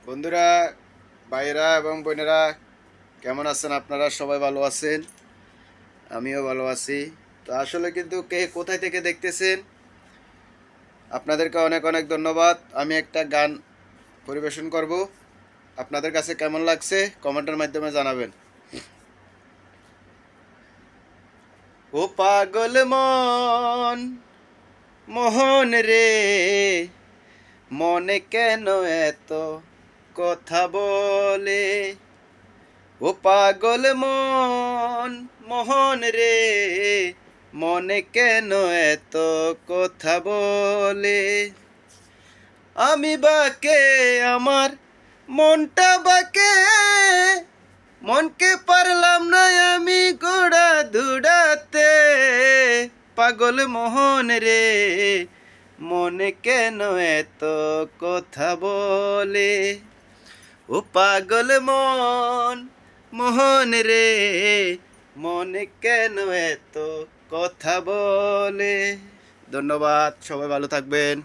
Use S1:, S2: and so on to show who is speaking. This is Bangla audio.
S1: বন্ধুরা, ভাইয়েরা এবং বোনেরা, কেমন আছেন? আপনারা সবাই ভালো আছেন? আমিও ভালো আছি। তো আসলে কিন্তু কে কোথায় থেকে দেখতেছেন, আপনাদেরকে অনেক অনেক ধন্যবাদ। আমি একটা গান পরিবেশন করব। আপনাদের কাছে কেমন লাগছে কমেন্টের মাধ্যমে জানাবেন। ও পাগল মন, মোহন রে, মনে কেন এত কথা বলে? ও পাগল মন, মোহন রে, মনে কেন এত কথা বলে? আমি বাকে, আমার মনটা বাকে, মনকে পারলাম না আমি গোড়া ধুড়াতে। পাগল মোহন রে, মনে কেন এত কথা বলে? ও পাগল মন, মোহন রে, মনে কেন এত কথা বলে? ধন্যবাদ, সবাই ভালো থাকবেন।